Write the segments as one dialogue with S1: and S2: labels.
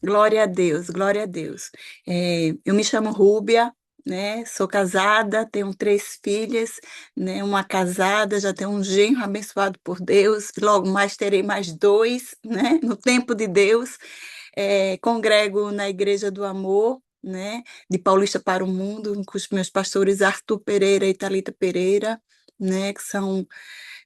S1: Glória a Deus, glória a Deus. Eu me chamo Rúbia, né? Sou casada, tenho 3 filhas, né? Uma casada, já tenho um genro abençoado por Deus. Logo mais terei mais 2, né? No tempo de Deus. Congrego na Igreja do Amor, né? De Paulista para o Mundo, com os meus pastores Arthur Pereira e Thalita Pereira, né? Que são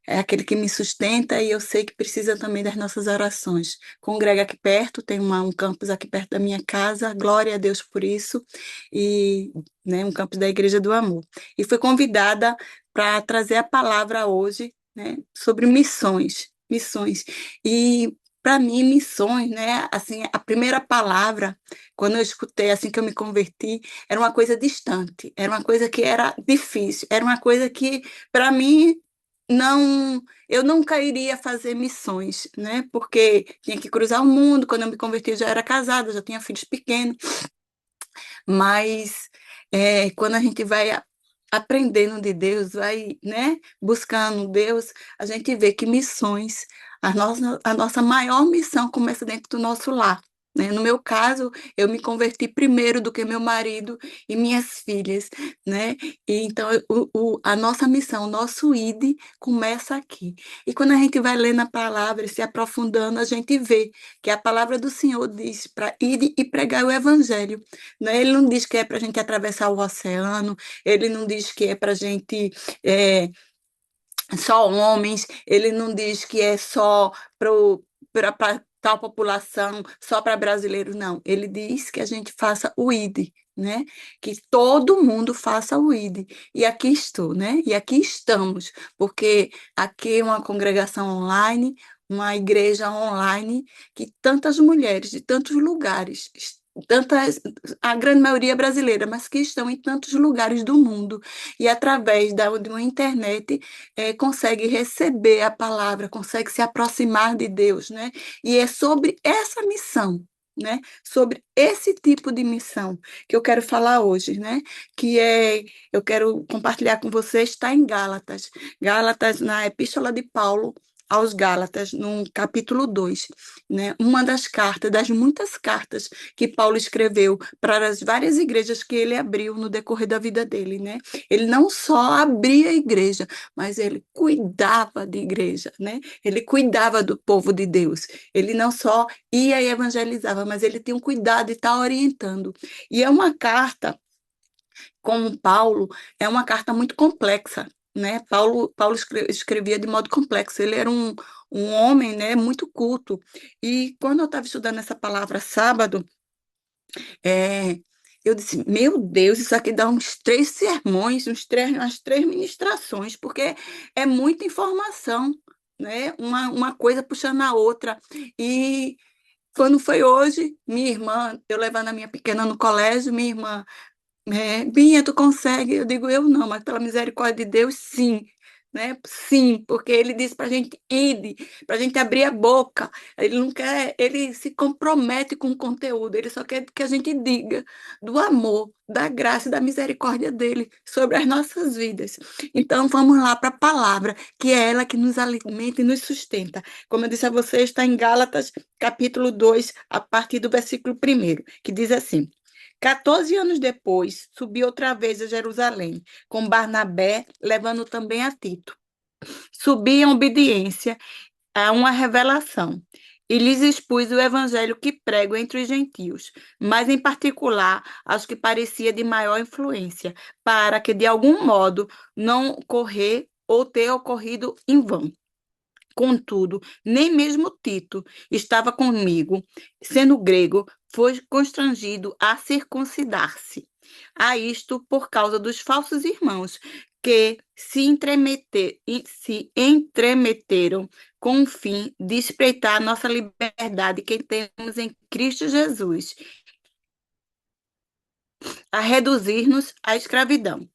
S1: aquele que me sustenta e eu sei que precisa também das nossas orações. Congrega aqui perto, tem um campus aqui perto da minha casa, glória a Deus por isso, e né, um campus da Igreja do Amor. E fui convidada para trazer a palavra hoje, né, sobre missões, missões. E para mim, missões, né? Assim, a primeira palavra, quando eu escutei, assim que eu me converti, era uma coisa distante, era uma coisa que era difícil, era uma coisa que, para mim, não, eu nunca iria fazer missões, né? Porque tinha que cruzar o mundo. Quando eu me converti, eu já era casada, já tinha filhos pequenos. Mas quando a gente vai aprendendo de Deus, vai, né, buscando Deus, a gente vê que missões, a nossa maior missão começa dentro do nosso lar. Né? No meu caso, eu me converti primeiro do que meu marido e minhas filhas, né? E então a nossa missão, o nosso ID começa aqui. E quando a gente vai lendo a palavra e se aprofundando, a gente vê que a palavra do Senhor diz para ir e pregar o evangelho, né? Ele não diz que é para a gente atravessar o oceano, ele não diz que é para a gente é, só homens, ele não diz que é só para tal população, só para brasileiros, não. Ele diz que a gente faça o ID, né? Que todo mundo faça o ID. E aqui estou, né? E aqui estamos, porque aqui é uma congregação online, uma igreja online, que tantas mulheres de tantos lugares, tantas, a grande maioria é brasileira, mas que estão em tantos lugares do mundo, e através de uma internet consegue receber a palavra, consegue se aproximar de Deus, né? E é sobre essa missão, né? Sobre esse tipo de missão que eu quero falar hoje, né? Eu quero compartilhar com vocês, está em Gálatas. Gálatas, na Epístola de Paulo aos Gálatas, no capítulo 2, né? Uma das cartas, das muitas cartas que Paulo escreveu para as várias igrejas que ele abriu no decorrer da vida dele, né? Ele não só abria a igreja, mas ele cuidava de igreja, né? Ele cuidava do povo de Deus. Ele não só ia e evangelizava, mas ele tinha um cuidado de estar orientando. E é uma carta, como Paulo, é uma carta muito complexa, né? Paulo escrevia de modo complexo. Ele era um homem, né, muito culto. E quando eu estava estudando essa palavra sábado, é, eu disse, meu Deus, isso aqui dá uns 3 sermões, umas três ministrações, porque é muita informação, né? Uma coisa puxando a outra. E quando foi hoje, minha irmã, eu levando a minha pequena no colégio, minha irmã, Binha, tu consegue? Eu digo, eu não, mas pela misericórdia de Deus, sim. Né? Sim, porque ele disse para a gente ir, para a gente abrir a boca. Ele não quer, ele se compromete com o conteúdo, ele só quer que a gente diga do amor, da graça e da misericórdia dele sobre as nossas vidas. Então vamos lá para a palavra, que é ela que nos alimenta e nos sustenta. Como eu disse a você, está em Gálatas, capítulo 2, a partir do versículo 1, que diz assim: 14 anos depois, subi outra vez a Jerusalém, com Barnabé, levando também a Tito. Subi em obediência a uma revelação, e lhes expus o evangelho que prego entre os gentios, mas em particular aos que parecia de maior influência, para que de algum modo não ocorrer ou ter ocorrido em vão. Contudo, nem mesmo Tito estava comigo, sendo grego, foi constrangido a circuncidar-se. A isto por causa dos falsos irmãos que se entremeteram com o fim de espreitar a nossa liberdade que temos em Cristo Jesus, a reduzir-nos à escravidão,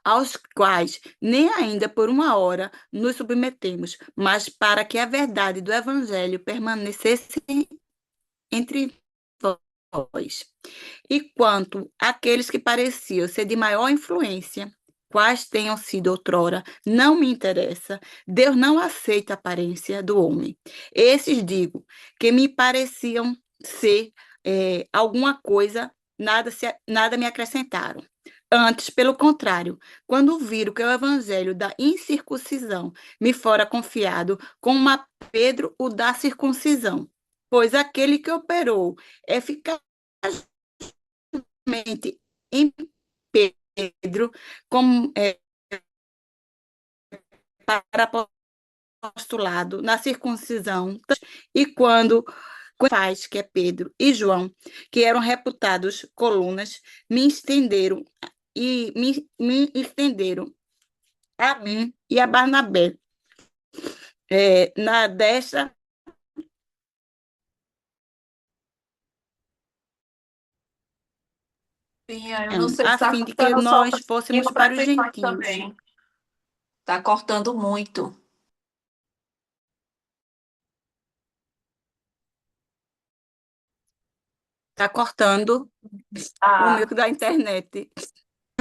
S1: aos quais nem ainda por uma hora nos submetemos, mas para que a verdade do Evangelho permanecesse entre vós. E quanto àqueles que pareciam ser de maior influência, quais tenham sido outrora, não me interessa. Deus não aceita a aparência do homem. Esses digo que me pareciam ser alguma coisa, nada me acrescentaram. Antes, pelo contrário, quando viram que o evangelho da incircuncisão me fora confiado, como a Pedro o da circuncisão, pois aquele que operou eficazmente em Pedro, como, para apostolado na circuncisão, e quando pais, que é Pedro e João, que eram reputados colunas, me estenderam me estenderam a mim e a Barnabé, na destra,
S2: Sim, eu não sei se
S1: a
S2: está
S1: fim de que
S2: cortando só
S1: nós
S2: para
S1: fôssemos para os
S2: as irmãs
S1: gentios.
S2: também. Está cortando muito.
S1: Está cortando o meu
S2: Ah,
S1: da internet.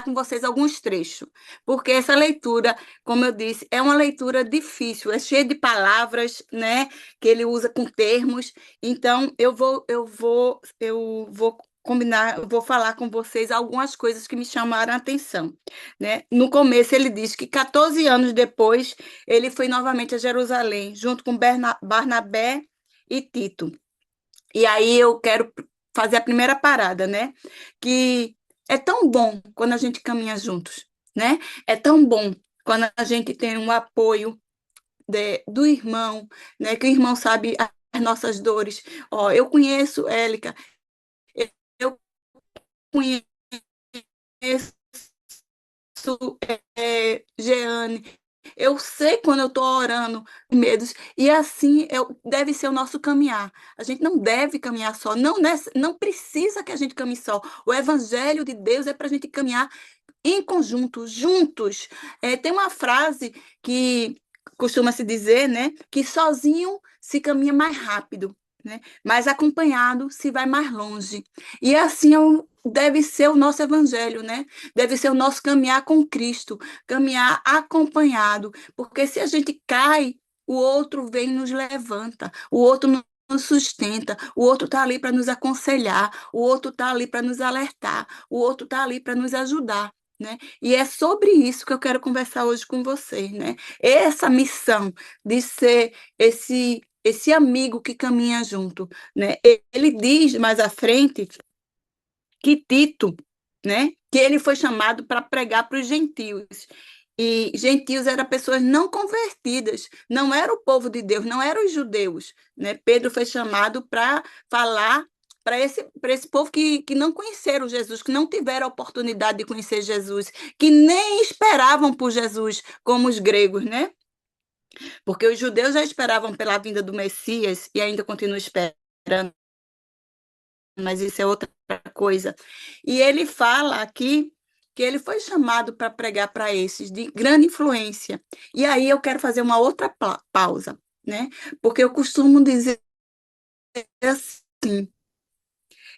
S1: Com vocês alguns trechos, porque essa leitura, como eu disse, é uma leitura difícil, é cheia de palavras, né, que ele usa com termos. Então eu vou combinar, eu vou falar com vocês algumas coisas que me chamaram a atenção, né? No começo ele diz que 14 anos depois ele foi novamente a Jerusalém, junto com Barnabé e Tito. E aí eu quero fazer a primeira parada, né? Que é tão bom quando a gente caminha juntos, né? É tão bom quando a gente tem um apoio do irmão, né? Que o irmão sabe as nossas dores. Ó, eu conheço Élica, eu conheço Jeane. Eu sei quando eu estou orando, medos, e assim deve ser o nosso caminhar. A gente não deve caminhar só, não precisa que a gente caminhe só. O evangelho de Deus é para a gente caminhar em conjunto, juntos. Tem uma frase que costuma se dizer, né, que sozinho se caminha mais rápido, né, mas acompanhado se vai mais longe. E assim deve ser o nosso evangelho, né? Deve ser o nosso caminhar com Cristo, caminhar acompanhado, porque se a gente cai, o outro vem e nos levanta, o outro nos sustenta, o outro está ali para nos aconselhar, o outro está ali para nos alertar, o outro está ali para nos ajudar. Né? E é sobre isso que eu quero conversar hoje com vocês, né? Essa missão de ser esse amigo que caminha junto, né? Ele diz mais à frente que Tito, né? Que ele foi chamado para pregar para os gentios. E gentios eram pessoas não convertidas, não era o povo de Deus, não eram os judeus, né? Pedro foi chamado para falar para esse povo que não conheceram Jesus, que não tiveram a oportunidade de conhecer Jesus, que nem esperavam por Jesus, como os gregos, né? Porque os judeus já esperavam pela vinda do Messias e ainda continuam esperando, mas isso é outra coisa. E ele fala aqui que ele foi chamado para pregar para esses de grande influência. E aí eu quero fazer uma outra pausa, né? Porque eu costumo dizer assim,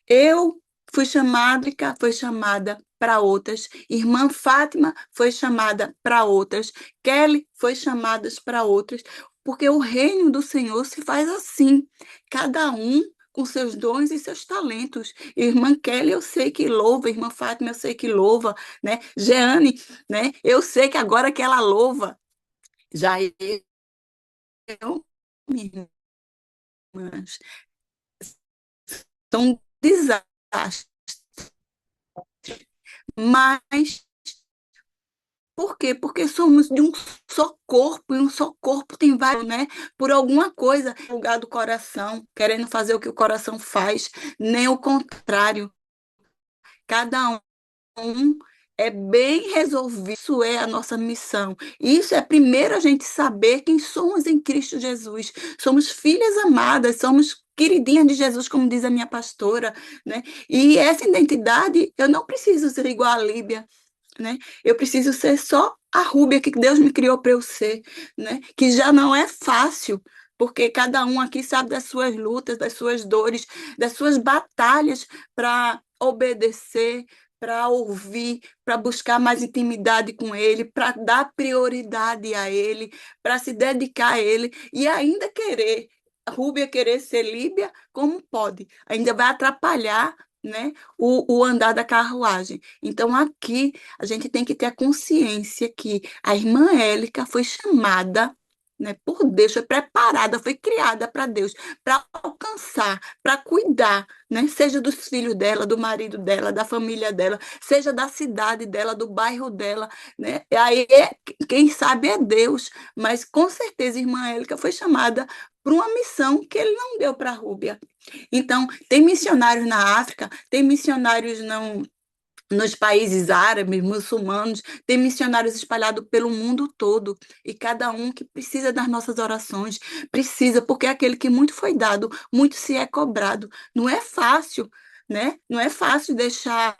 S1: eu fui chamada, foi chamada para outras, irmã Fátima foi chamada para outras, Kelly foi chamada para outras, porque o reino do Senhor se faz assim, cada um com seus dons e seus talentos. Irmã Kelly, eu sei que louva, irmã Fátima, eu sei que louva, né? Jeane, né? Eu sei que agora que ela louva, já eu, minhas irmãs, são desastres, mas por quê? Porque somos de um só corpo, e um só corpo tem vários, né? Por alguma coisa, no lugar do coração, querendo fazer o que o coração faz, nem o contrário. Cada um é bem resolvido. Isso é a nossa missão. Isso é primeiro a gente saber quem somos em Cristo Jesus. Somos filhas amadas, somos queridinhas de Jesus, como diz a minha pastora, né? E essa identidade, eu não preciso ser igual a Líbia, né? Eu preciso ser só a Rúbia que Deus me criou para eu ser, né? Que já não é fácil, porque cada um aqui sabe das suas lutas, das suas dores, das suas batalhas para obedecer, para ouvir, para buscar mais intimidade com Ele, para dar prioridade a Ele, para se dedicar a Ele e ainda querer. Rúbia querer ser Líbia, como pode? Ainda vai atrapalhar, né, o andar da carruagem. Então, aqui, a gente tem que ter a consciência que a irmã Élica foi chamada, né, por Deus, foi preparada, foi criada para Deus, para alcançar, para cuidar, né, seja dos filhos dela, do marido dela, da família dela, seja da cidade dela, do bairro dela, né? E aí, quem sabe é Deus, mas com certeza a irmã Élica foi chamada para uma missão que ele não deu para a Rúbia. Então, tem missionários na África, tem missionários não, nos países árabes, muçulmanos, tem missionários espalhados pelo mundo todo, e cada um que precisa das nossas orações, precisa, porque é aquele que muito foi dado, muito se é cobrado. Não é fácil, né? Não é fácil deixar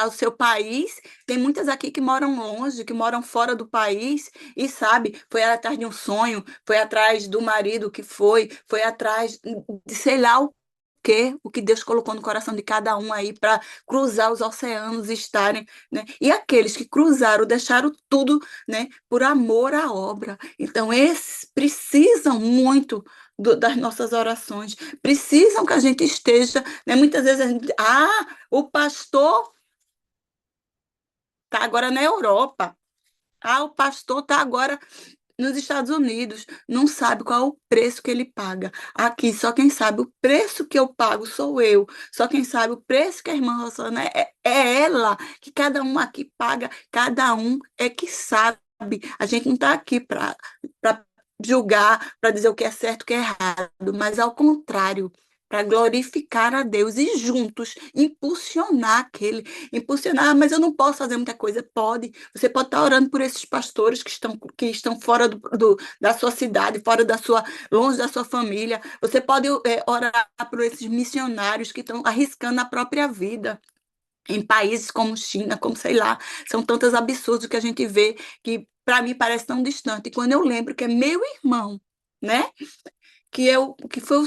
S1: o seu país. Tem muitas aqui que moram longe, que moram fora do país e sabe, foi atrás de um sonho, foi atrás do marido que foi atrás de sei lá o que Deus colocou no coração de cada um aí para cruzar os oceanos e estarem, né? E aqueles que cruzaram, deixaram tudo, né, por amor à obra. Então, esses precisam muito das nossas orações, precisam que a gente esteja, né? Muitas vezes a gente, o pastor está agora na Europa. O pastor está agora nos Estados Unidos. Não sabe qual é o preço que ele paga. Aqui, só quem sabe o preço que eu pago sou eu. Só quem sabe o preço que a irmã Rosana é ela, que cada um aqui paga, cada um é que sabe. A gente não está aqui para julgar, para dizer o que é certo, o que é errado, mas ao contrário, para glorificar a Deus e juntos impulsionar impulsionar, mas eu não posso fazer muita coisa. Pode, você pode estar orando por esses pastores que estão fora da sua cidade, fora longe da sua família. Você pode orar por esses missionários que estão arriscando a própria vida em países como China, como sei lá, são tantos absurdos que a gente vê que para mim parece tão distante. E quando eu lembro que é meu irmão, né? Que foi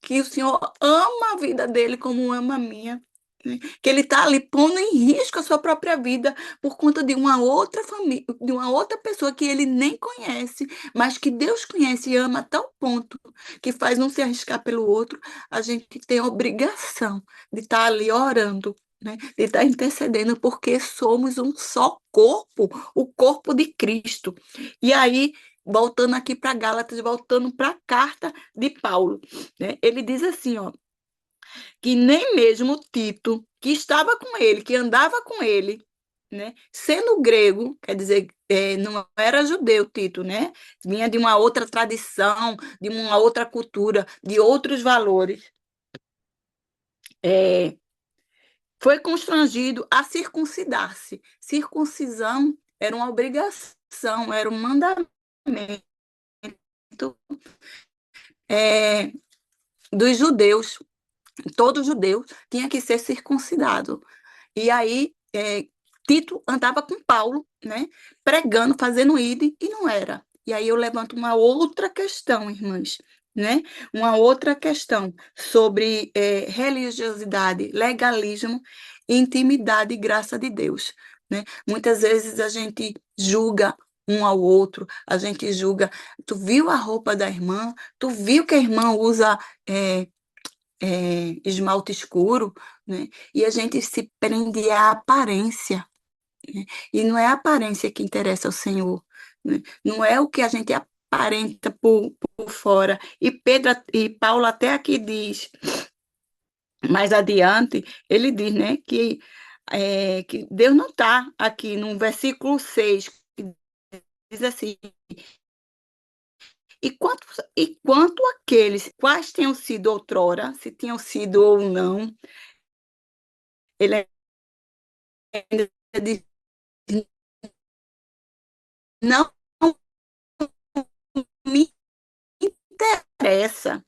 S1: que o Senhor ama a vida dele como ama a minha, né? Que ele está ali pondo em risco a sua própria vida por conta de uma outra família, de uma outra pessoa que ele nem conhece, mas que Deus conhece e ama a tal ponto que faz um se arriscar pelo outro. A gente tem a obrigação de estar ali orando, né? De estar intercedendo, porque somos um só corpo, o corpo de Cristo. E aí voltando aqui para Gálatas, voltando para a carta de Paulo, né? Ele diz assim, ó, que nem mesmo Tito, que estava com ele, que andava com ele, né? Sendo grego, quer dizer, não era judeu Tito, né? Vinha de uma outra tradição, de uma outra cultura, de outros valores. É, foi constrangido a circuncidar-se. Circuncisão era uma obrigação, era um mandamento é, dos judeus. Todo judeu tinha que ser circuncidado. E aí, Tito andava com Paulo, né, pregando, fazendo ide, e não era. E aí eu levanto uma outra questão, irmãs, né? Uma outra questão sobre religiosidade, legalismo, intimidade e graça de Deus, né? Muitas vezes a gente julga um ao outro, a gente julga. Tu viu a roupa da irmã? Tu viu que a irmã usa é, esmalte escuro, né? E a gente se prende à aparência, né? E não é a aparência que interessa ao Senhor, né? Não é o que a gente aparenta por fora. E Paulo até aqui diz, mais adiante, ele diz, né, que Deus não está aqui no versículo 6 que diz assim, e quanto aqueles, quais tenham sido outrora, se tinham sido ou não, ele ainda diz, não me interessa.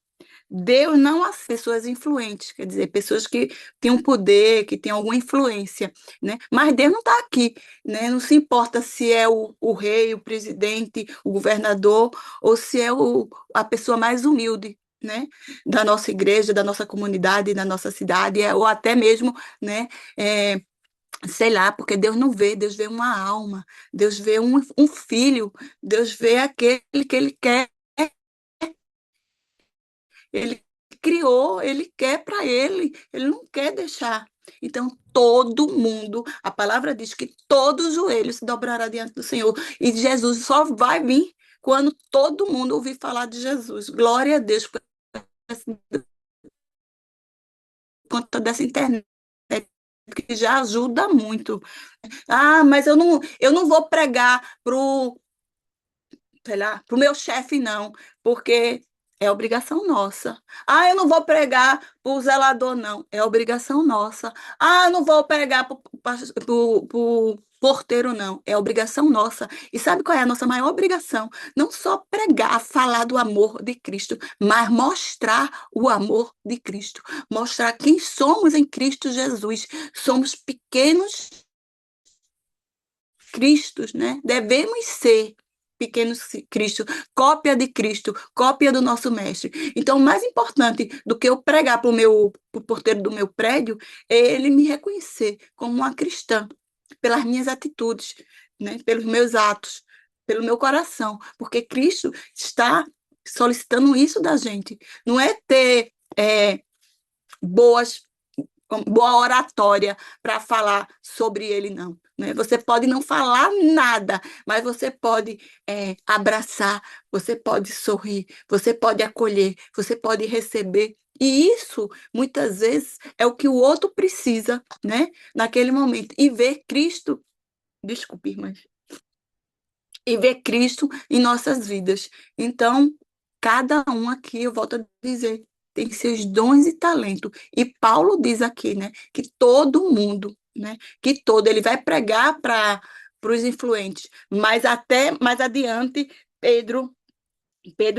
S1: Deus não as pessoas influentes, quer dizer, pessoas que têm um poder, que têm alguma influência, né? Mas Deus não está aqui, né? Não se importa se é o rei, o presidente, o governador, ou se é a pessoa mais humilde, né? Da nossa igreja, da nossa comunidade, da nossa cidade, ou até mesmo, né? É, sei lá, porque Deus não vê, Deus vê uma alma, Deus vê um filho, Deus vê aquele que Ele quer Ele criou, ele quer para ele não quer deixar. Então, todo mundo, a palavra diz que todo joelho se dobrará diante do Senhor. E Jesus só vai vir quando todo mundo ouvir falar de Jesus. Glória a Deus por conta dessa internet, que já ajuda muito. Ah, mas eu não vou pregar sei lá, para o meu chefe, não, porque é obrigação nossa. Ah, eu não vou pregar para o zelador, não, é obrigação nossa. Ah, eu não vou pregar para o porteiro, não, é obrigação nossa. E sabe qual é a nossa maior obrigação? Não só pregar, falar do amor de Cristo, mas mostrar o amor de Cristo, mostrar quem somos em Cristo Jesus. Somos pequenos Cristos, né? Devemos ser pequenos Cristo, cópia de Cristo, cópia do nosso mestre. Então, o mais importante do que eu pregar para o porteiro do meu prédio é ele me reconhecer como uma cristã, pelas minhas atitudes, né? Pelos meus atos, pelo meu coração, porque Cristo está solicitando isso da gente. Não é ter boas boa oratória para falar sobre ele, não. Né? Você pode não falar nada, mas você pode abraçar, você pode sorrir, você pode acolher, você pode receber. E isso, muitas vezes, é o que o outro precisa, né? Naquele momento. E ver Cristo, desculpe, irmãs, e ver Cristo em nossas vidas. Então, cada um aqui, eu volto a dizer, tem seus dons e talento. E Paulo diz aqui, né, que todo mundo, né, que todo, ele vai pregar para os influentes, mas até mais adiante, Pedro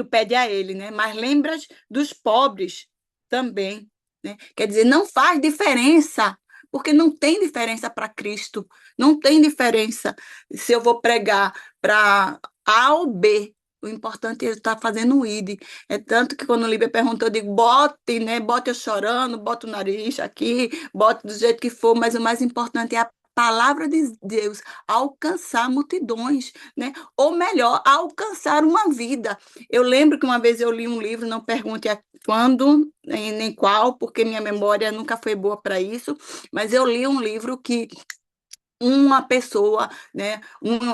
S1: pede a ele, né, mas lembras dos pobres também, né? Quer dizer, não faz diferença, porque não tem diferença para Cristo, não tem diferença se eu vou pregar para A ou B. O importante é estar fazendo o ID. É tanto que quando o Líbia perguntou, eu digo, bote, né? Bote eu chorando, bote o nariz aqui, bote do jeito que for, mas o mais importante é a palavra de Deus alcançar multidões, né? Ou melhor, alcançar uma vida. Eu lembro que uma vez eu li um livro, não pergunte a quando, nem qual, porque minha memória nunca foi boa para isso, mas eu li um livro que uma pessoa, né,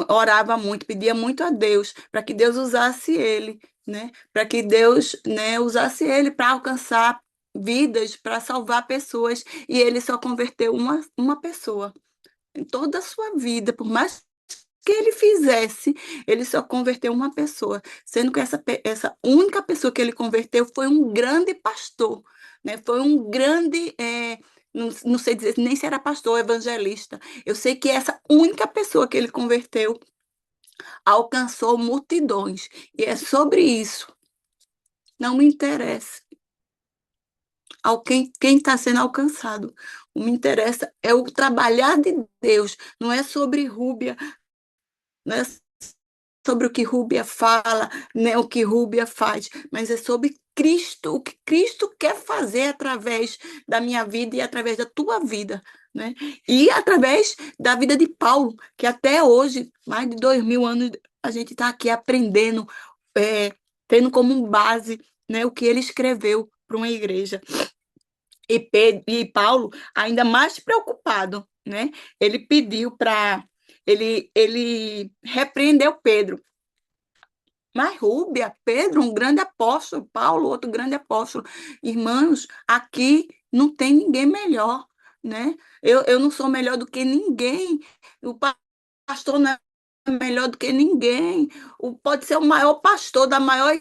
S1: orava muito, pedia muito a Deus para que Deus usasse ele, né, para que Deus, né, usasse ele para alcançar vidas, para salvar pessoas, e ele só converteu uma pessoa em toda a sua vida, por mais que ele fizesse, ele só converteu uma pessoa, sendo que essa única pessoa que ele converteu foi um grande pastor, né? Foi um grande, não sei dizer nem se era pastor ou evangelista. Eu sei que essa única pessoa que ele converteu alcançou multidões. E é sobre isso. Não me interessa quem está sendo alcançado. O que me interessa é o trabalhar de Deus. Não é sobre Rúbia, não é sobre o que Rúbia fala, né, o que Rúbia faz, mas é sobre Cristo, o que Cristo quer fazer através da minha vida e através da tua vida, né? E através da vida de Paulo, que até hoje, mais de 2000 anos, a gente está aqui aprendendo, tendo como base, né, o que ele escreveu para uma igreja. E Paulo, ainda mais preocupado, né? Ele pediu para. Ele repreendeu Pedro. Mas Rúbia, Pedro, um grande apóstolo, Paulo, outro grande apóstolo. Irmãos, aqui não tem ninguém melhor, né? Eu não sou melhor do que ninguém. O pastor não é melhor do que ninguém. Pode ser o maior pastor da maior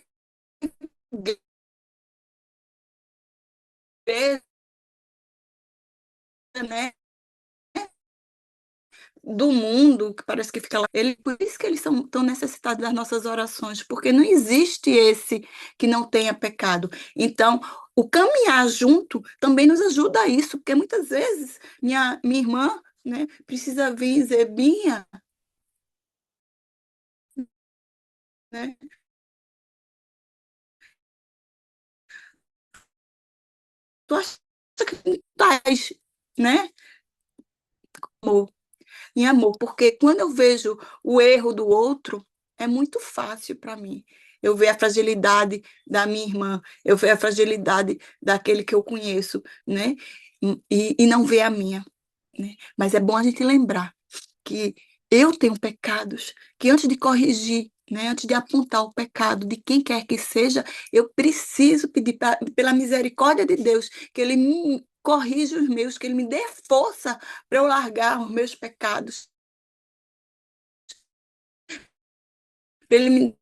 S1: igreja, né? Do mundo, que parece que fica lá. Por isso que eles são tão necessitados das nossas orações, porque não existe esse que não tenha pecado. Então, o caminhar junto também nos ajuda a isso, porque muitas vezes minha irmã, né, precisa vir dizer, Binha, né, tu acha que tu estás, né, amor, em amor, porque quando eu vejo o erro do outro, é muito fácil para mim. eu ver a fragilidade da minha irmã, eu ver a fragilidade daquele que eu conheço, né? E não ver a minha, né? Mas é bom a gente lembrar que eu tenho pecados, que antes de corrigir, né, antes de apontar o pecado de quem quer que seja, eu preciso pedir pela misericórdia de Deus que Ele me corrija os meus, que Ele me dê força para eu largar os meus pecados, para Ele me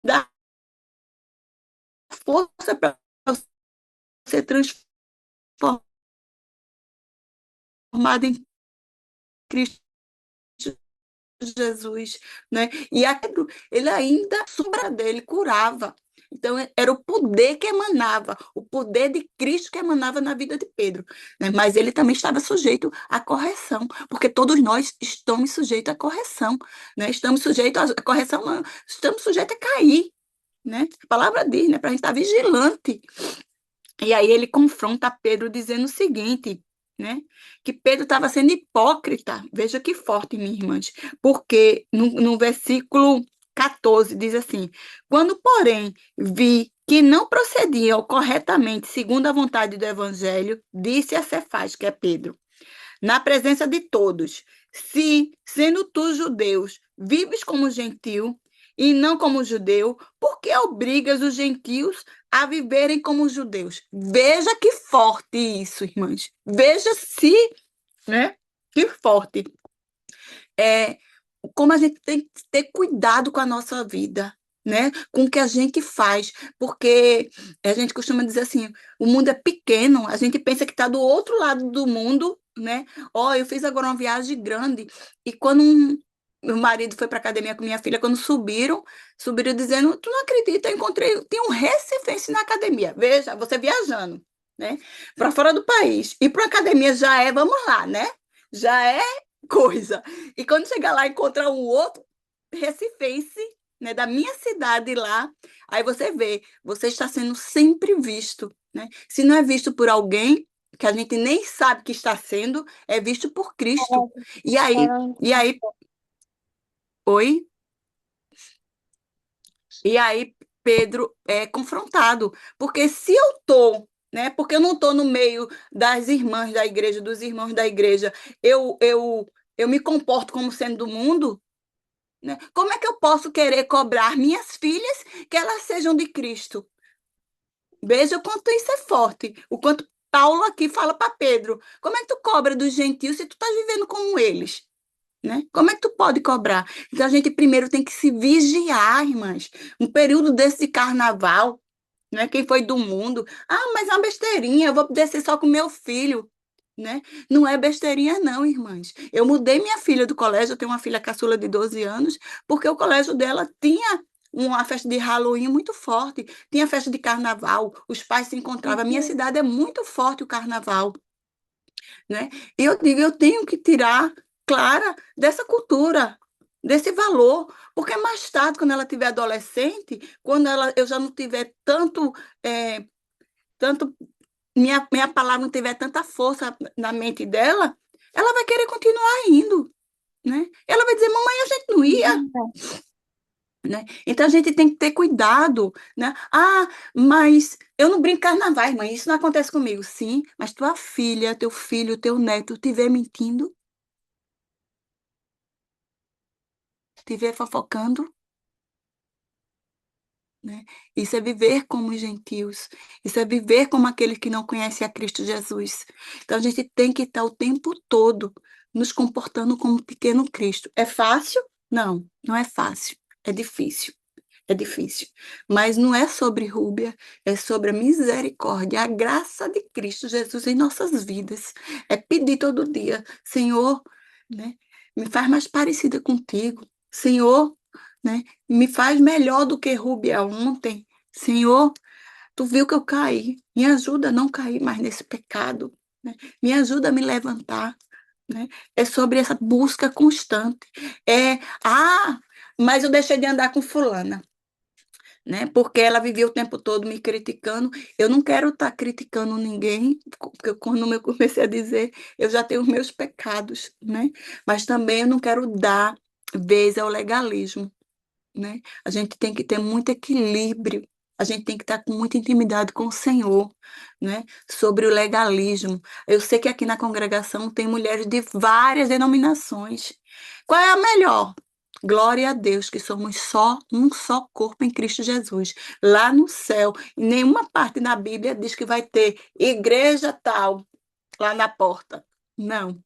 S1: dar força para ser transformado em Cristo Jesus, né? E aquilo, ele ainda, a sombra dele curava. Então, era o poder que emanava, o poder de Cristo que emanava na vida de Pedro, né? Mas ele também estava sujeito à correção, porque todos nós estamos sujeitos à correção, né? Estamos sujeitos à correção, não, estamos sujeitos a cair, né? A palavra diz, né? Para a gente estar vigilante. E aí ele confronta Pedro dizendo o seguinte, né? Que Pedro estava sendo hipócrita. Veja que forte, minhas irmãs. Porque no versículo 14 diz assim: quando, porém, vi que não procediam corretamente segundo a vontade do evangelho, disse a Cefas, que é Pedro, na presença de todos: se, sendo tu judeus, vives como gentil e não como judeu, por que obrigas os gentios a viverem como judeus? Veja que forte isso, irmãs. Veja se, né? Que forte. É, como a gente tem que ter cuidado com a nossa vida, né? Com o que a gente faz, porque a gente costuma dizer assim, o mundo é pequeno, a gente pensa que está do outro lado do mundo, né? Ó, eu fiz agora uma viagem grande e quando meu marido foi para academia com minha filha, quando subiram dizendo, tu não acredita, eu encontrei, tem um recifense na academia. Veja, você viajando, né? Para fora do país. E para academia já é, vamos lá, né? Já é coisa. E quando chegar lá e encontrar um outro recifense, né, da minha cidade lá, aí você vê, você está sendo sempre visto, né? Se não é visto por alguém que a gente nem sabe que está sendo, é visto por Cristo. E aí, oi? E aí Pedro é confrontado, porque se eu tô, né? Porque eu não tô no meio das irmãs da igreja, dos irmãos da igreja, eu me comporto como sendo do mundo, né? Como é que eu posso querer cobrar minhas filhas que elas sejam de Cristo? Veja o quanto isso é forte, o quanto Paulo aqui fala para Pedro. Como é que tu cobra dos gentios se tu estás vivendo como eles? Né? Como é que tu pode cobrar? Então a gente primeiro tem que se vigiar, irmãs. Um período desse de carnaval, né? Quem foi do mundo? Ah, mas é uma besteirinha, eu vou descer só com meu filho, né? Não é besteirinha não, irmãs. Eu mudei minha filha do colégio, eu tenho uma filha caçula de 12 anos, porque o colégio dela tinha uma festa de Halloween muito forte, tinha festa de carnaval, os pais se encontravam. A minha cidade é muito forte o carnaval, né? E eu digo, eu tenho que tirar Clara dessa cultura, desse valor, porque mais tarde, quando ela tiver adolescente, quando eu já não tiver é, tanto minha palavra não tiver tanta força na mente dela, ela vai querer continuar indo, né? Ela vai dizer, mamãe, a gente não ia, né? Então a gente tem que ter cuidado, né? Ah, mas eu não brinco carnaval, mãe, isso não acontece comigo. Sim, mas tua filha, teu filho, teu neto estiver mentindo, estiver fofocando, né? Isso é viver como os gentios, isso é viver como aqueles que não conhecem a Cristo Jesus. Então a gente tem que estar o tempo todo nos comportando como um pequeno Cristo. É fácil? Não, não é fácil. É difícil. É difícil. Mas não é sobre Rúbia, é sobre a misericórdia, a graça de Cristo Jesus em nossas vidas. É pedir todo dia, Senhor, né, me faz mais parecida contigo. Senhor, né, me faz melhor do que Rúbia ontem. Senhor, tu viu que eu caí. Me ajuda a não cair mais nesse pecado. Né? Me ajuda a me levantar. Né? É sobre essa busca constante. Mas eu deixei de andar com fulana, né? Porque ela vivia o tempo todo me criticando. Eu não quero estar criticando ninguém, porque quando eu comecei a dizer, eu já tenho os meus pecados, né? Mas também eu não quero dar vez ao legalismo, né? A gente tem que ter muito equilíbrio, a gente tem que estar com muita intimidade com o Senhor, né? Sobre o legalismo. Eu sei que aqui na congregação tem mulheres de várias denominações. Qual é a melhor? Glória a Deus, que somos só um só corpo em Cristo Jesus. Lá no céu, em nenhuma parte na Bíblia diz que vai ter igreja tal lá na porta. Não,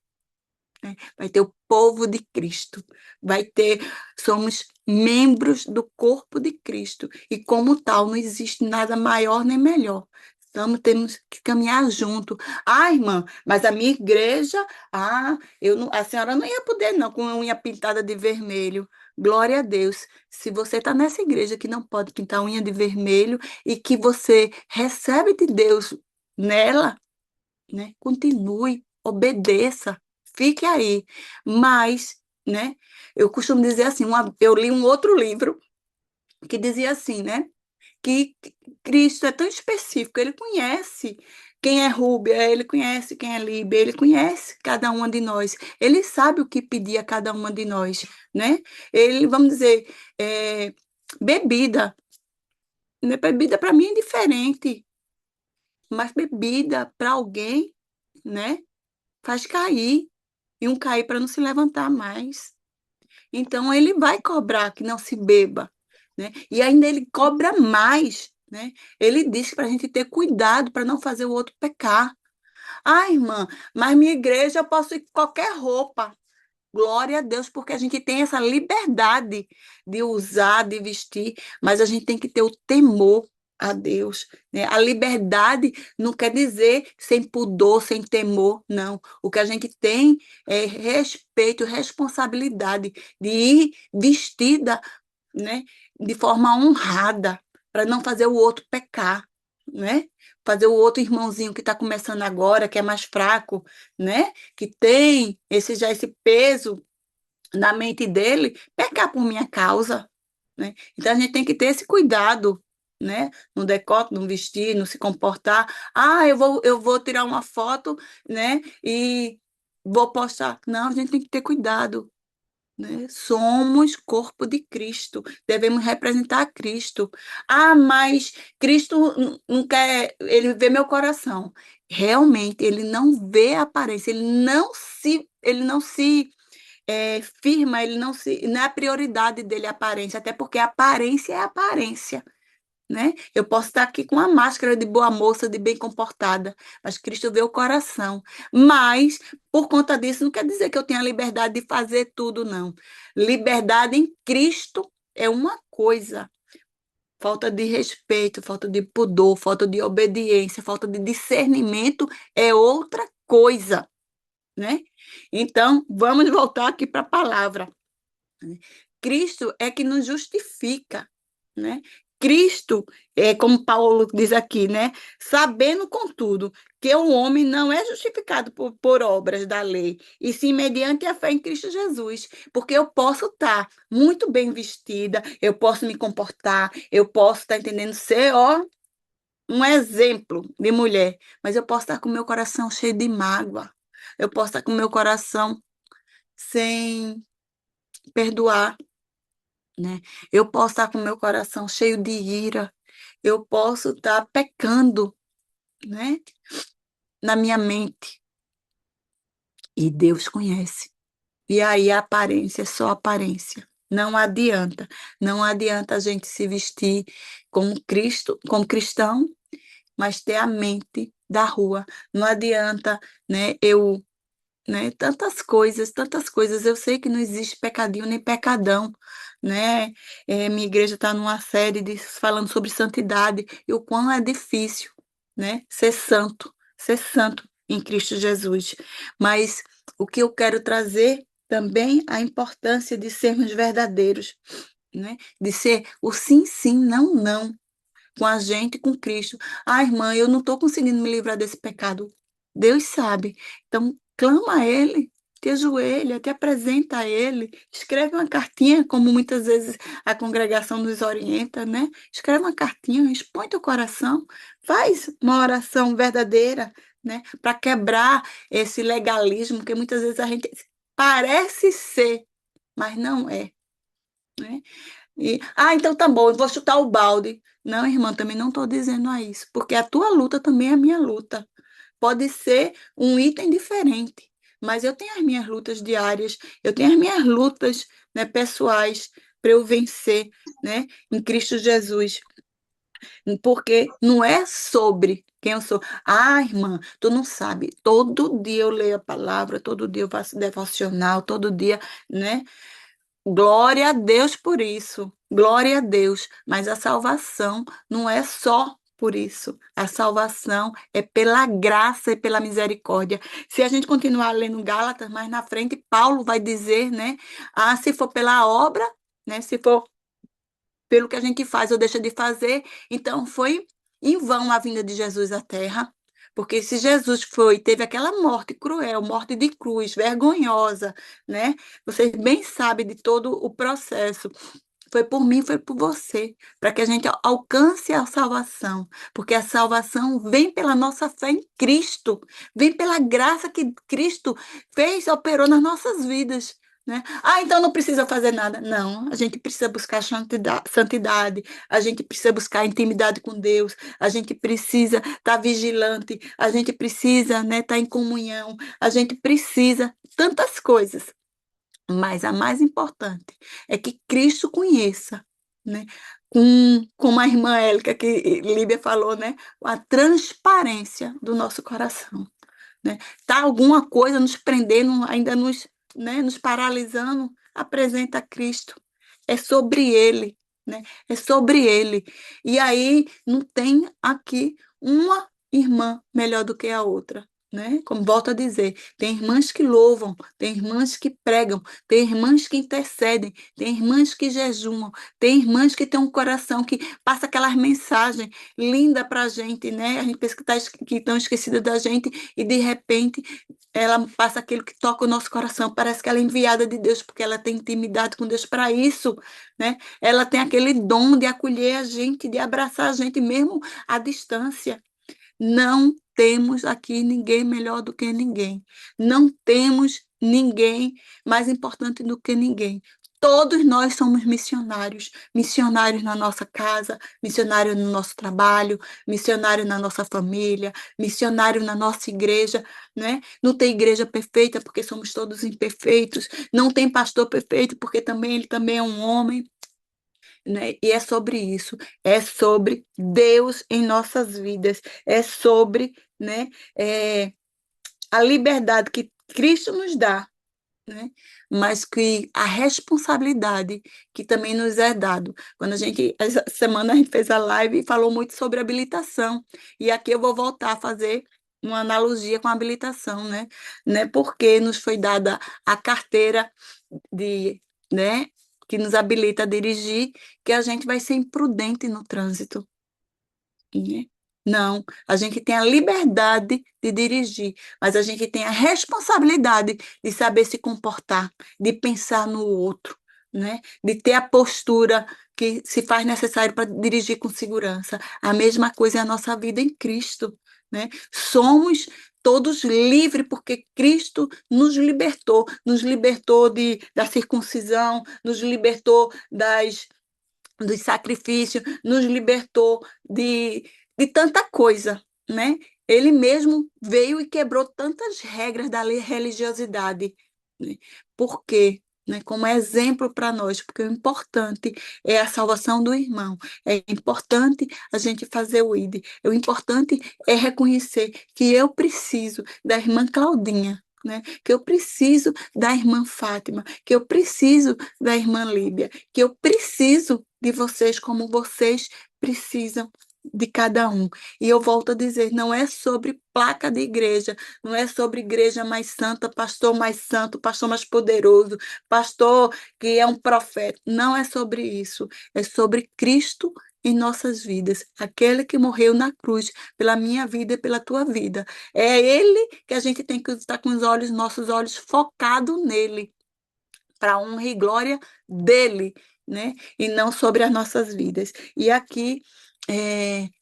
S1: né? Vai ter o povo de Cristo, vai ter, somos membros do corpo de Cristo, e como tal, não existe nada maior nem melhor. Então, temos que caminhar junto. Ah, irmã, mas a minha igreja, a senhora não ia poder, não, com a unha pintada de vermelho. Glória a Deus. Se você está nessa igreja que não pode pintar a unha de vermelho e que você recebe de Deus nela, né? Continue, obedeça, fique aí. Mas, né? Eu costumo dizer assim, eu li um outro livro que dizia assim, né? Que Cristo é tão específico, ele conhece quem é Rúbia, ele conhece quem é Líbia, ele conhece cada uma de nós, ele sabe o que pedir a cada uma de nós, né? Ele, vamos dizer, bebida, né? Bebida para mim é diferente, mas bebida para alguém, né? Faz cair, e um cair para não se levantar mais. Então, ele vai cobrar que não se beba, né? E ainda ele cobra mais, né? Ele diz para a gente ter cuidado para não fazer o outro pecar. Ah, irmã, mas minha igreja eu posso ir com qualquer roupa. Glória a Deus, porque a gente tem essa liberdade de usar, de vestir, mas a gente tem que ter o temor a Deus, né? A liberdade não quer dizer sem pudor, sem temor, não. O que a gente tem é respeito, responsabilidade de ir vestida, né, de forma honrada, para não fazer o outro pecar, né? Fazer o outro irmãozinho que está começando agora, que é mais fraco, né? Que tem esse peso na mente dele, pecar por minha causa, né? Então a gente tem que ter esse cuidado, né? No decote, no vestir, no se comportar. Ah, eu vou tirar uma foto, né? E vou postar. Não, a gente tem que ter cuidado, né? Somos corpo de Cristo, devemos representar Cristo. Ah, mas Cristo não quer, ele vê meu coração. Realmente, ele não vê a aparência, ele não se firma, não é a prioridade dele a aparência, até porque a aparência é a aparência, né? Eu posso estar aqui com a máscara de boa moça, de bem comportada, mas Cristo vê o coração. Mas, por conta disso, não quer dizer que eu tenha liberdade de fazer tudo, não. Liberdade em Cristo é uma coisa. Falta de respeito, falta de pudor, falta de obediência, falta de discernimento é outra coisa, né? Então, vamos voltar aqui para a palavra, né? Cristo é que nos justifica, né? Cristo, como Paulo diz aqui, né? Sabendo, contudo, que o homem não é justificado por obras da lei, e sim mediante a fé em Cristo Jesus. Porque eu posso estar muito bem vestida, eu posso me comportar, eu posso estar entendendo ser, ó, um exemplo de mulher, mas eu posso estar com o meu coração cheio de mágoa, eu posso estar com o meu coração sem perdoar, né? Eu posso estar com o meu coração cheio de ira, eu posso estar pecando, né? Na minha mente. E Deus conhece. E aí a aparência é só aparência. Não adianta. Não adianta a gente se vestir como Cristo, como cristão, mas ter a mente da rua. Não adianta, né, né? Tantas coisas. Eu sei que não existe pecadinho nem pecadão, né? Minha igreja está numa série falando sobre santidade e o quão é difícil, né? Ser santo em Cristo Jesus. Mas o que eu quero trazer também a importância de sermos verdadeiros, né? De ser o sim, sim, não, não com a gente, com Cristo. Ah, irmã, eu não estou conseguindo me livrar desse pecado. Deus sabe. Então, clama a Ele, te ajoelha, te apresenta a Ele, escreve uma cartinha, como muitas vezes a congregação nos orienta, né? Escreve uma cartinha, expõe teu coração, faz uma oração verdadeira, né? Para quebrar esse legalismo que muitas vezes a gente parece ser, mas não é, né? Então tá bom, eu vou chutar o balde. Não, irmã, também não estou dizendo a isso, porque a tua luta também é a minha luta. Pode ser um item diferente, mas eu tenho as minhas lutas diárias, eu tenho as minhas lutas, né, pessoais para eu vencer, né, em Cristo Jesus. Porque não é sobre quem eu sou. Ah, irmã, tu não sabe. Todo dia eu leio a palavra, todo dia eu faço devocional, todo dia, né? Glória a Deus por isso. Glória a Deus. Mas a salvação não é só por isso. A salvação é pela graça e pela misericórdia. Se a gente continuar lendo Gálatas, mais na frente, Paulo vai dizer, né? Ah, se for pela obra, né? Se for pelo que a gente faz ou deixa de fazer. Então, foi em vão a vinda de Jesus à Terra, porque se Jesus foi, teve aquela morte cruel, morte de cruz, vergonhosa, né? Vocês bem sabem de todo o processo. Foi por mim, foi por você, para que a gente alcance a salvação, porque a salvação vem pela nossa fé em Cristo, vem pela graça que Cristo fez, operou nas nossas vidas. Né? Então não precisa fazer nada. Não, a gente precisa buscar santidade, a gente precisa buscar intimidade com Deus, a gente precisa estar vigilante, a gente precisa, né, estar em comunhão, a gente precisa tantas coisas. Mas a mais importante é que Cristo conheça, né? Como a irmã Élica, que Líbia falou, né? A transparência do nosso coração, né? Tá alguma coisa nos prendendo, ainda nos, né, nos paralisando, apresenta Cristo. É sobre Ele, né? É sobre Ele. E aí não tem aqui uma irmã melhor do que a outra. Né? Como volto a dizer, tem irmãs que louvam, tem irmãs que pregam, tem irmãs que intercedem, tem irmãs que jejuam, tem irmãs que têm um coração que passa aquelas mensagens lindas para a gente, né? A gente pensa que estão esquecidas da gente e de repente ela passa aquilo que toca o nosso coração. Parece que ela é enviada de Deus porque ela tem intimidade com Deus para isso, né? Ela tem aquele dom de acolher a gente, de abraçar a gente mesmo à distância. Não temos aqui ninguém melhor do que ninguém. Não temos ninguém mais importante do que ninguém. Todos nós somos missionários, missionários na nossa casa, missionários no nosso trabalho, missionários na nossa família, missionários na nossa igreja, né? Não tem igreja perfeita porque somos todos imperfeitos, não tem pastor perfeito porque também ele também é um homem, né? E é sobre isso, é sobre Deus em nossas vidas, é sobre, né, é, a liberdade que Cristo nos dá, né? Mas que a responsabilidade que também nos é dado. Quando a gente, essa semana a gente fez a live e falou muito sobre habilitação, e aqui eu vou voltar a fazer uma analogia com a habilitação, né? Porque nos foi dada a carteira de, né, que nos habilita a dirigir, que a gente vai ser imprudente no trânsito. Né? Não, a gente tem a liberdade de dirigir, mas a gente tem a responsabilidade de saber se comportar, de pensar no outro, né? De ter a postura que se faz necessário para dirigir com segurança. A mesma coisa é a nossa vida em Cristo, né? Somos todos livres porque Cristo nos libertou da circuncisão, nos libertou dos sacrifícios, nos libertou de tanta coisa, né? Ele mesmo veio e quebrou tantas regras da religiosidade. Né? Por quê? Né? Como exemplo para nós, porque o importante é a salvação do irmão, é importante a gente fazer o ID, o importante é reconhecer que eu preciso da irmã Claudinha, né? Que eu preciso da irmã Fátima, que eu preciso da irmã Líbia, que eu preciso de vocês como vocês precisam de cada um. E eu volto a dizer, não é sobre placa de igreja, não é sobre igreja mais santa, pastor mais santo, pastor mais poderoso, pastor que é um profeta. Não é sobre isso. É sobre Cristo em nossas vidas, aquele que morreu na cruz pela minha vida e pela tua vida. É ele que a gente tem que estar com os olhos, nossos olhos focados nele, para a honra e glória dele, né? E não sobre as nossas vidas. E aqui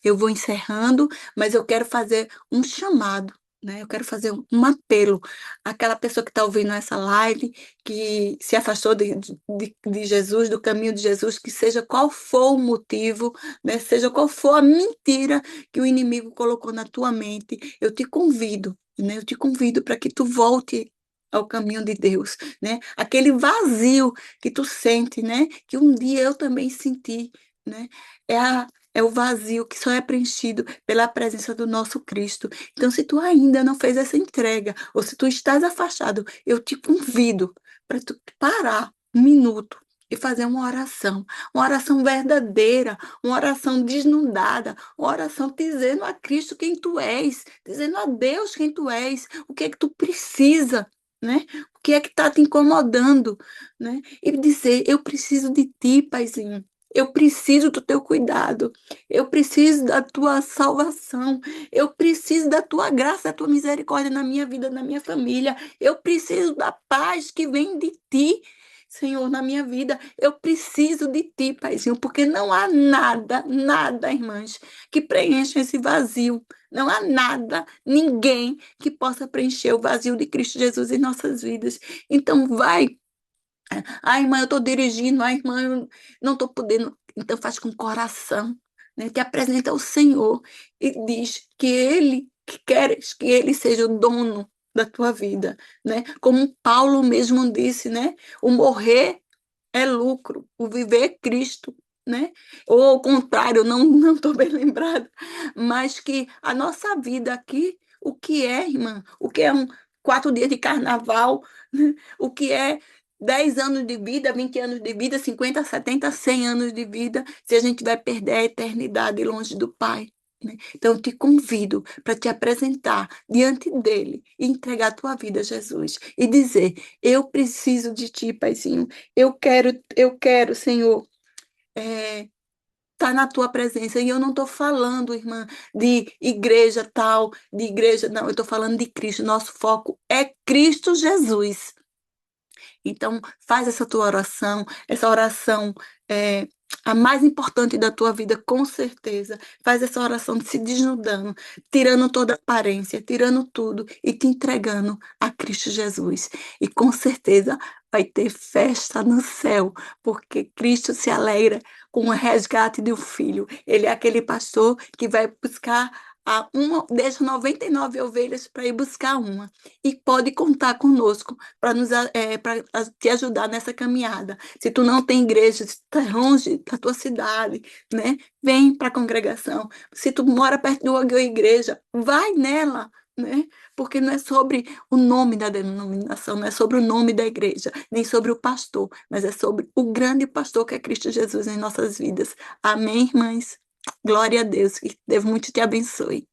S1: eu vou encerrando, mas eu quero fazer um chamado, né? Eu quero fazer um apelo àquela pessoa que está ouvindo essa live, que se afastou de Jesus, do caminho de Jesus, que seja qual for o motivo, né? Seja qual for a mentira que o inimigo colocou na tua mente, eu te convido, né? Eu te convido para que tu volte ao caminho de Deus, né? Aquele vazio que tu sente, né? Que um dia eu também senti, né? É o vazio que só é preenchido pela presença do nosso Cristo. Então, se tu ainda não fez essa entrega, ou se tu estás afastado, eu te convido para tu parar um minuto e fazer uma oração verdadeira, uma oração desnudada, uma oração dizendo a Cristo quem tu és, dizendo a Deus quem tu és, o que é que tu precisa, né? O que é que está te incomodando, né? E dizer, eu preciso de ti, Paizinho. Eu preciso do teu cuidado, eu preciso da tua salvação, eu preciso da tua graça, da tua misericórdia na minha vida, na minha família. Eu preciso da paz que vem de ti, Senhor, na minha vida. Eu preciso de ti, Paizinho, porque não há nada, nada, irmãs, que preencha esse vazio. Não há nada, ninguém que possa preencher o vazio de Cristo Jesus em nossas vidas. Então, vai. Ai, irmã, eu estou dirigindo. Ai, irmã, eu não estou podendo. Então, faz com coração, né? Te apresenta ao Senhor e diz que Ele, que queres que Ele seja o dono da tua vida, né? Como Paulo mesmo disse, né? O morrer é lucro, o viver é Cristo, né? Ou ao contrário, não estou bem lembrada, mas que a nossa vida aqui, o que é, irmã? O que é 4 dias de carnaval? Né? O que é 10 anos de vida, 20 anos de vida, 50, 70, 100 anos de vida, se a gente vai perder a eternidade longe do Pai? Né? Então, eu te convido para te apresentar diante dele e entregar a tua vida a Jesus e dizer: eu preciso de ti, Paizinho. Eu quero, Senhor, estar na tua presença. E eu não estou falando, irmã, de igreja tal, de igreja, não, eu estou falando de Cristo. Nosso foco é Cristo Jesus. Então, faz essa tua oração, essa oração é a mais importante da tua vida, com certeza. Faz essa oração de se desnudando, tirando toda a aparência, tirando tudo e te entregando a Cristo Jesus. E com certeza vai ter festa no céu, porque Cristo se alegra com o resgate de um filho. Ele é aquele pastor que vai buscar deixa 99 ovelhas para ir buscar uma. E pode contar conosco para te ajudar nessa caminhada. Se tu não tem igreja, se tu está longe da tua cidade, né? Vem para a congregação. Se tu mora perto de uma igreja, vai nela, né? Porque não é sobre o nome da denominação, não é sobre o nome da igreja, nem sobre o pastor, mas é sobre o grande pastor que é Cristo Jesus em nossas vidas. Amém, irmãs? Glória a Deus, que Deus muito te abençoe.